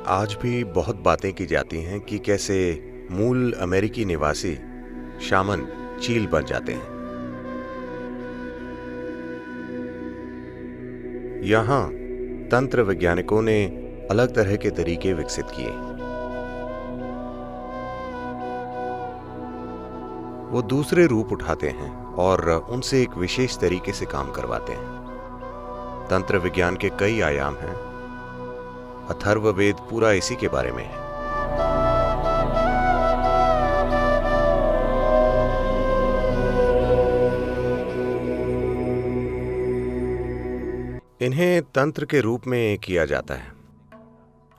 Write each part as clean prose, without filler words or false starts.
आज भी बहुत बातें की जाती हैं कि कैसे मूल अमेरिकी निवासी शामन चील बन जाते हैं। यहाँ तंत्र वैज्ञानिकों ने अलग तरह के तरीके विकसित किए। वो दूसरे रूप उठाते हैं और उनसे एक विशेष तरीके से काम करवाते हैं। तंत्र विज्ञान के कई आयाम हैं। अथर्ववेद पूरा इसी के बारे में है। इन्हें तंत्र के रूप में किया जाता है।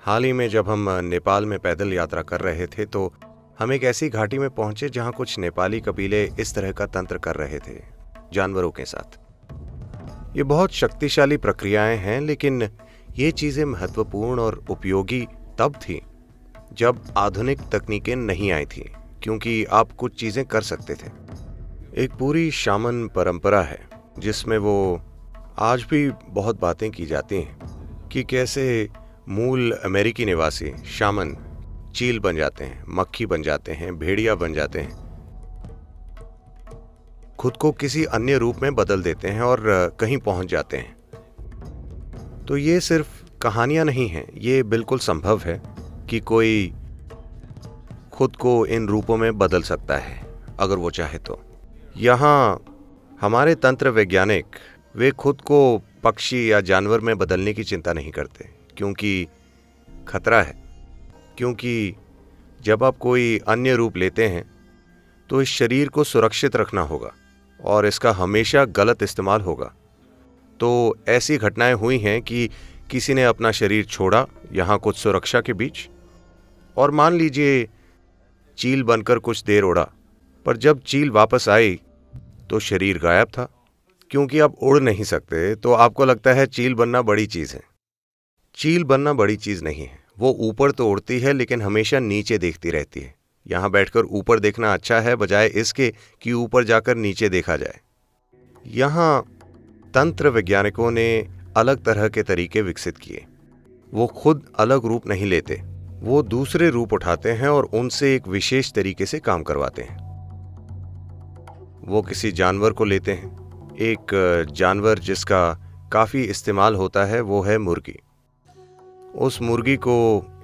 हाल ही में जब हम नेपाल में पैदल यात्रा कर रहे थे तो हम एक ऐसी घाटी में पहुंचे जहां कुछ नेपाली कबीले इस तरह का तंत्र कर रहे थे जानवरों के साथ। ये बहुत शक्तिशाली प्रक्रियाएं हैं, लेकिन ये चीजें महत्वपूर्ण और उपयोगी तब थी जब आधुनिक तकनीकें नहीं आई थी, क्योंकि आप कुछ चीजें कर सकते थे। एक पूरी शामन परंपरा है जिसमें वो आज भी बहुत बातें की जाती हैं कि कैसे मूल अमेरिकी निवासी शामन चील बन जाते हैं, मक्खी बन जाते हैं, भेड़िया बन जाते हैं, खुद को किसी अन्य रूप में बदल देते हैं और कहीं पहुंच जाते हैं। तो ये सिर्फ कहानियां नहीं हैं, ये बिल्कुल संभव है कि कोई खुद को इन रूपों में बदल सकता है अगर वो चाहे तो। यहाँ हमारे तंत्र वैज्ञानिक वे खुद को पक्षी या जानवर में बदलने की चिंता नहीं करते, क्योंकि खतरा है। क्योंकि जब आप कोई अन्य रूप लेते हैं तो इस शरीर को सुरक्षित रखना होगा और इसका हमेशा गलत इस्तेमाल होगा। तो ऐसी घटनाएं हुई हैं कि किसी ने अपना शरीर छोड़ा यहाँ कुछ सुरक्षा के बीच, और मान लीजिए चील बनकर कुछ देर उड़ा, पर जब चील वापस आई तो शरीर गायब था। क्योंकि आप उड़ नहीं सकते तो आपको लगता है चील बनना बड़ी चीज़ है। चील बनना बड़ी चीज़ नहीं है। वो ऊपर तो उड़ती है लेकिन हमेशा नीचे देखती रहती है। यहाँ बैठकर ऊपर देखना अच्छा है बजाय इसके कि ऊपर जाकर नीचे देखा जाए। यहाँ तंत्र वैज्ञानिकों ने अलग तरह के तरीके विकसित किए। वो खुद अलग रूप नहीं लेते, वो दूसरे रूप उठाते हैं और उनसे एक विशेष तरीके से काम करवाते हैं। वो किसी जानवर को लेते हैं। एक जानवर जिसका काफ़ी इस्तेमाल होता है वो है मुर्गी। उस मुर्गी को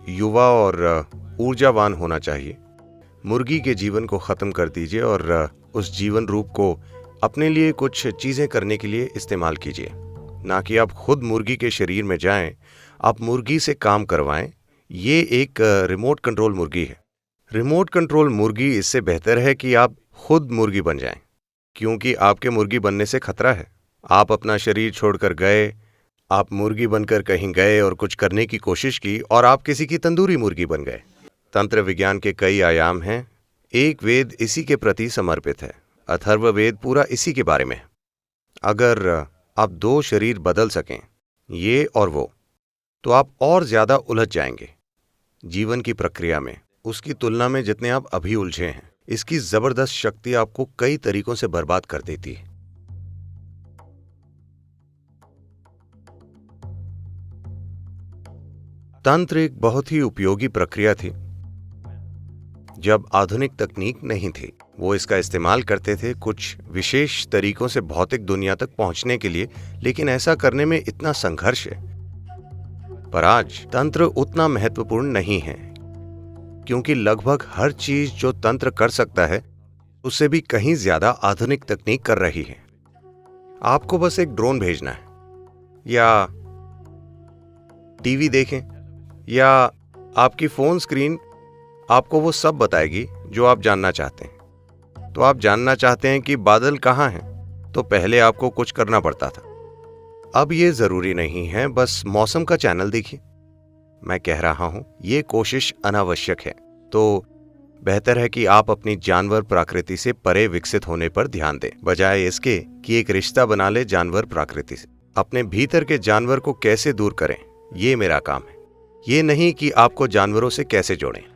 युवा और ऊर्जावान होना चाहिए। मुर्गी के जीवन को ख़त्म कर दीजिए और उस जीवन रूप को अपने लिए कुछ चीज़ें करने के लिए इस्तेमाल कीजिए। ना कि आप खुद मुर्गी के शरीर में जाएं, आप मुर्गी से काम करवाएं। ये एक रिमोट कंट्रोल मुर्गी है। रिमोट कंट्रोल मुर्गी इससे बेहतर है कि आप खुद मुर्गी बन जाएं, क्योंकि आपके मुर्गी बनने से खतरा है। आप अपना शरीर छोड़कर गए, आप मुर्गी बनकर कहीं गए और कुछ करने की कोशिश की और आप किसी की तंदूरी मुर्गी बन गए। तंत्र विज्ञान के कई आयाम हैं। एक वेद इसी के प्रति समर्पित है। अथर्ववेद पूरा इसी के बारे में है। अगर आप दो शरीर बदल सकें, ये और वो, तो आप और ज्यादा उलझ जाएंगे जीवन की प्रक्रिया में, उसकी तुलना में जितने आप अभी उलझे हैं। इसकी जबरदस्त शक्ति आपको कई तरीकों से बर्बाद कर देती है। तंत्र एक बहुत ही उपयोगी प्रक्रिया थी जब आधुनिक तकनीक नहीं थी। वो इसका इस्तेमाल करते थे कुछ विशेष तरीकों से भौतिक दुनिया तक पहुंचने के लिए, लेकिन ऐसा करने में इतना संघर्ष है। पर आज तंत्र उतना महत्वपूर्ण नहीं है, क्योंकि लगभग हर चीज जो तंत्र कर सकता है उससे भी कहीं ज्यादा आधुनिक तकनीक कर रही है। आपको बस एक ड्रोन भेजना है, या टीवी देखें, या आपकी फोन स्क्रीन आपको वो सब बताएगी जो आप जानना चाहते हैं। तो आप जानना चाहते हैं कि बादल कहाँ हैं, तो पहले आपको कुछ करना पड़ता था। अब ये जरूरी नहीं है, बस मौसम का चैनल देखिए। मैं कह रहा हूं ये कोशिश अनावश्यक है। तो बेहतर है कि आप अपनी जानवर प्रकृति से परे विकसित होने पर ध्यान दें, बजाय इसके कि एक रिश्ता बना ले जानवर प्रकृति से। अपने भीतर के जानवर को कैसे दूर करें, ये मेरा काम है। ये नहीं कि आपको जानवरों से कैसे जोड़ें।